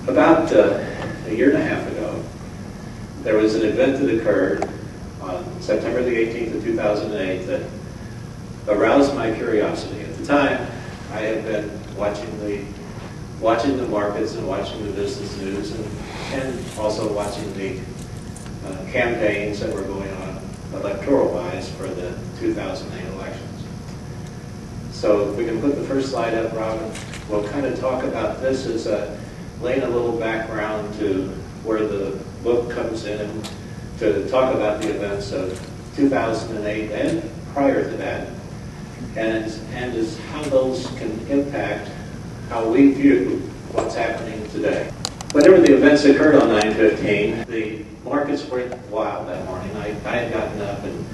About a year and a half ago, there was an event that occurred on September the 18th of 2008 that aroused my curiosity. At the time, I had been watching the markets and watching the business news and also watching the campaigns that were going on electoral-wise for the 2008 elections. So if we can put the first slide up, Robin, we'll kind of talk about this as laying a little background to where the book comes in to talk about the events of 2008 and prior to that, and as how those can impact how we view what's happening today. Whenever the events occurred on 9/15, the markets went wild that morning. I had gotten up and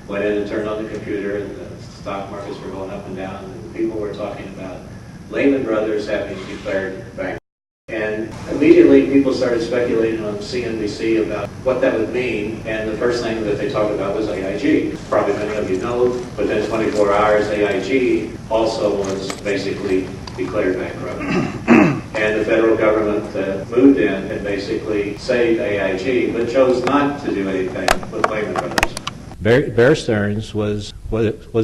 went in and turned on the computer, and the stock markets were going up and down, and people were talking about Lehman Brothers having declared bankruptcy. And immediately people started speculating on CNBC about what that would mean, and the first thing that they talked about was AIG. Probably many of you know, within 24 hours, AIG also was basically declared bankrupt. And the federal government moved in and basically saved AIG, but chose not to do anything with Lehman Brothers. Bear Stearns was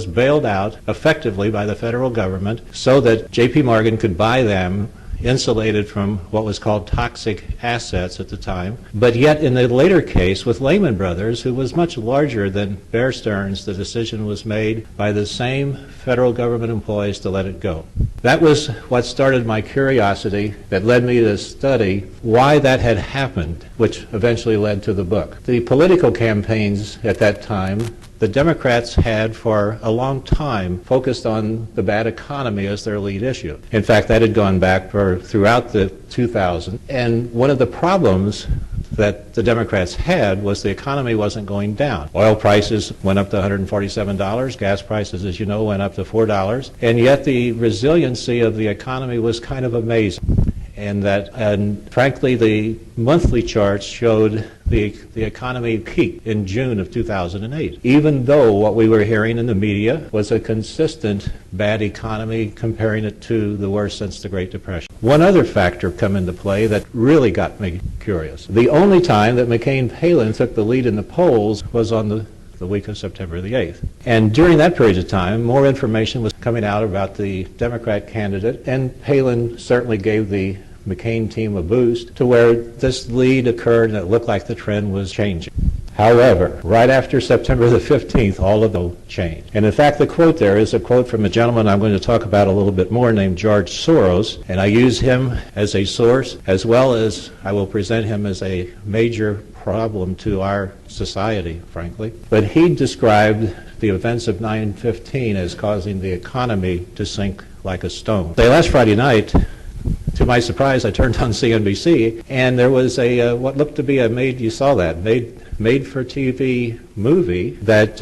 bailed out effectively by the federal government so that J.P. Morgan could buy them, insulated from what was called toxic assets at the time. But yet in the later case with Lehman Brothers, who was much larger than Bear Stearns, the decision was made by the same federal government employees to let it go. That was what started my curiosity that led me to study why that had happened, which eventually led to the book. The political campaigns at that time, the Democrats had for a long time focused on the bad economy as their lead issue. In fact, that had gone back throughout the 2000s. And one of the problems that the Democrats had was the economy wasn't going down. Oil prices went up to $147. Gas prices, as you know, went up to $4. And yet the resiliency of the economy was kind of amazing. And frankly, the monthly charts showed the economy peaked in June of 2008, even though what we were hearing in the media was a consistent bad economy, comparing it to the worst since the Great Depression. One other factor come into play that really got me curious. The only time that McCain-Palin took the lead in the polls was on the week of September the 8th. And during that period of time, more information was coming out about the Democrat candidate, and Palin certainly gave the McCain team a boost to where this lead occurred and it looked like the trend was changing. However, right after September the 15th, all of them changed. And in fact, the quote there is a quote from a gentleman I'm going to talk about a little bit more named George Soros, and I use him as a source as well as I will present him as a major problem to our society, frankly. But he described the events of 9/15 as causing the economy to sink like a stone. Last Friday night, to my surprise, I turned on CNBC, and there was a what looked to be a made-for-TV movie that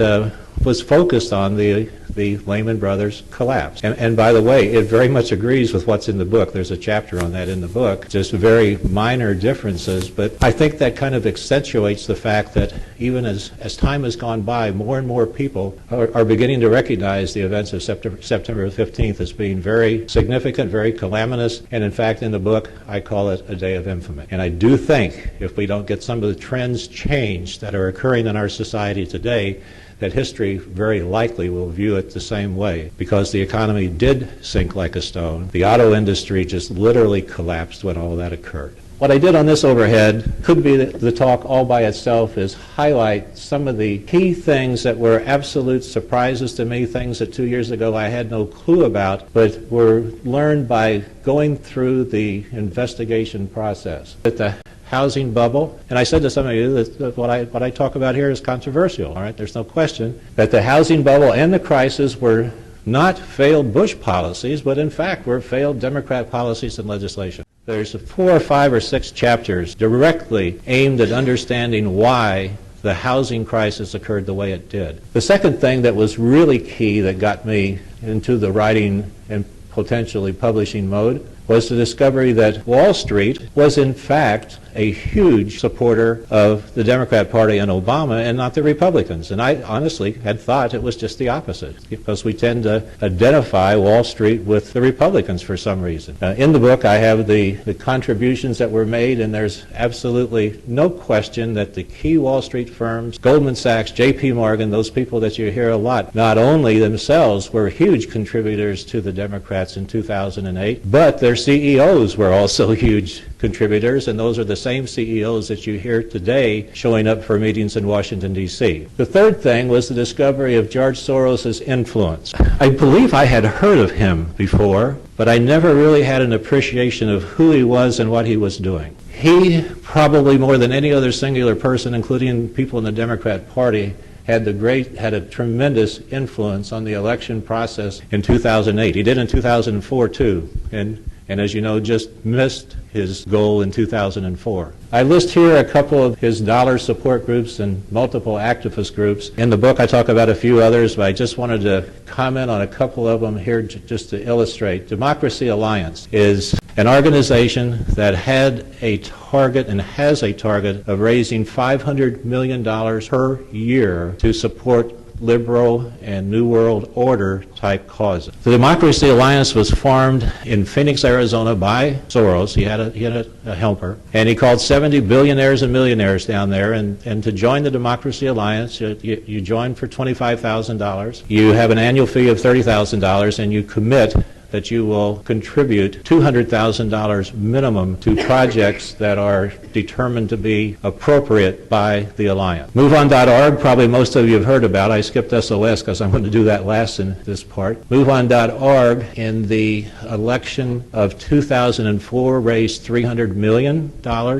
was focused on the Lehman Brothers collapse. And by the way, it very much agrees with what's in the book. There's a chapter on that in the book, just very minor differences, but I think that kind of accentuates the fact that even as time has gone by, more and more people are beginning to recognize the events of September 15th as being very significant, very calamitous, and in fact in the book I call it a day of infamy. And I do think if we don't get some of the trends changed that are occurring in our society today, that history very likely will view it the same way, because the economy did sink like a stone. The auto industry just literally collapsed when all that occurred. What I did on this overhead could be the talk all by itself is highlight some of the key things that were absolute surprises to me, things that 2 years ago I had no clue about, but were learned by going through the investigation process. That the housing bubble, and I said to some of you that what I talk about here is controversial, all right? There's no question that the housing bubble and the crisis were not failed Bush policies, but in fact were failed Democrat policies and legislation. There's 4 or 5 or 6 chapters directly aimed at understanding why the housing crisis occurred the way it did. The second thing that was really key that got me into the writing and potentially publishing mode was the discovery that Wall Street was in fact a huge supporter of the Democrat Party and Obama and not the Republicans. And I honestly had thought it was just the opposite, because we tend to identify Wall Street with the Republicans for some reason. In the book I have the contributions that were made, and there's absolutely no question that the key Wall Street firms, Goldman Sachs, J.P. Morgan, those people that you hear a lot, not only themselves were huge contributors to the Democrats in 2008, but their CEOs were also huge contributors, and those are the same CEOs that you hear today showing up for meetings in Washington, D.C. The third thing was the discovery of George Soros' influence. I believe I had heard of him before, but I never really had an appreciation of who he was and what he was doing. He, probably more than any other singular person, including people in the Democrat Party, had a tremendous influence on the election process in 2008. He did in 2004 too, and as you know, just missed his goal in 2004. I list here a couple of his dollar support groups and multiple activist groups. In the book I talk about a few others, but I just wanted to comment on a couple of them here just to illustrate. Democracy Alliance is an organization that had a target and has a target of raising $500 million per year to support liberal and New World Order type causes. The Democracy Alliance was formed in Phoenix, Arizona by Soros. He had a helper, and he called 70 billionaires and millionaires down there, and to join the Democracy Alliance, you join for $25,000. You have an annual fee of $30,000, and you commit that you will contribute $200,000 minimum to projects that are determined to be appropriate by the Alliance. MoveOn.org, probably most of you have heard about. I skipped SOS because I'm going to do that last in this part. MoveOn.org in the election of 2004 raised $300 million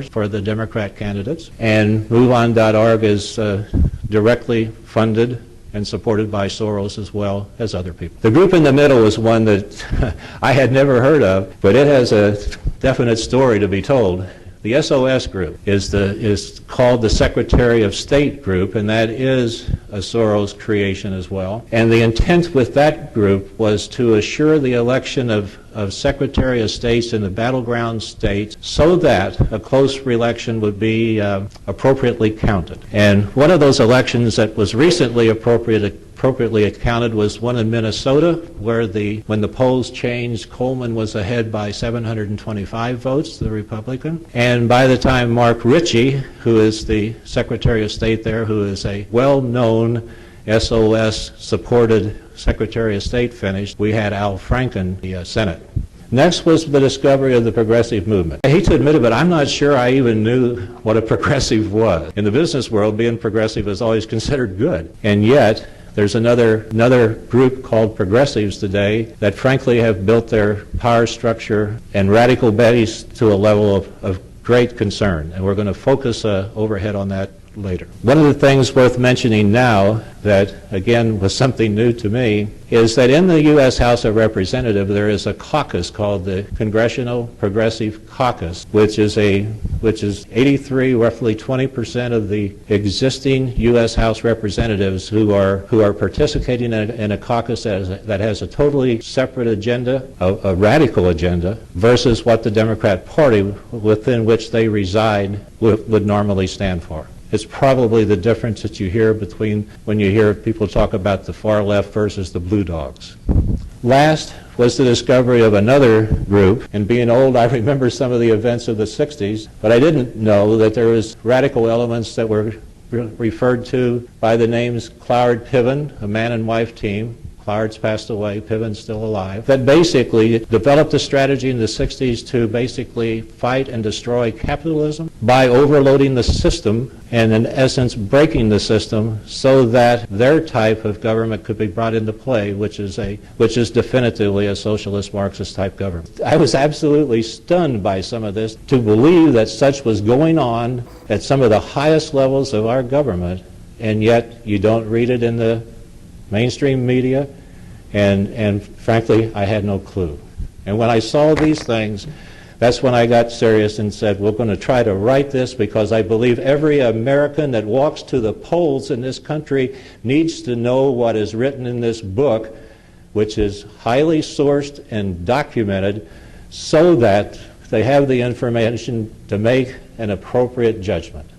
for the Democrat candidates, and MoveOn.org is directly funded and supported by Soros as well as other people. The group in the middle is one that I had never heard of, but it has a definite story to be told. The SOS group is called the Secretary of State group, and that is a Soros creation as well. And the intent with that group was to assure the election of Secretary of States in the battleground states so that a close election would be appropriately counted. And one of those elections that was recently appropriately accounted was one in Minnesota, where when the polls changed, Coleman was ahead by 725 votes, the Republican. And by the time Mark Ritchie, who is the Secretary of State there, who is a well-known SOS-supported Secretary of State, finished, we had Al Franken, the Senate. Next was the discovery of the progressive movement. I hate to admit it, but I'm not sure I even knew what a progressive was. In the business world, being progressive is always considered good. And yet, there's another group called progressives today that frankly have built their power structure and radical base to a level of great concern. And we're going to focus overhead on that later. One of the things worth mentioning now that, again, was something new to me, is that in the U.S. House of Representatives there is a caucus called the Congressional Progressive Caucus, which is 83, roughly 20% of the existing U.S. House Representatives who are participating in a caucus that has a totally separate agenda, a radical agenda, versus what the Democrat Party within which they reside would normally stand for. It's probably the difference that you hear between when you hear people talk about the far left versus the blue dogs. Last was the discovery of another group, and being old I remember some of the events of the 60s, but I didn't know that there was radical elements that were referred to by the names Cloward Piven, a man and wife team. Cloward's passed away, Piven's still alive, that basically developed a strategy in the 60s to basically fight and destroy capitalism by overloading the system and in essence breaking the system so that their type of government could be brought into play, which is definitively a socialist Marxist type government. I was absolutely stunned by some of this, to believe that such was going on at some of the highest levels of our government, and yet you don't read it in the mainstream media, and frankly, I had no clue. And when I saw these things, that's when I got serious and said, we're going to try to write this, because I believe every American that walks to the polls in this country needs to know what is written in this book, which is highly sourced and documented, so that they have the information to make an appropriate judgment.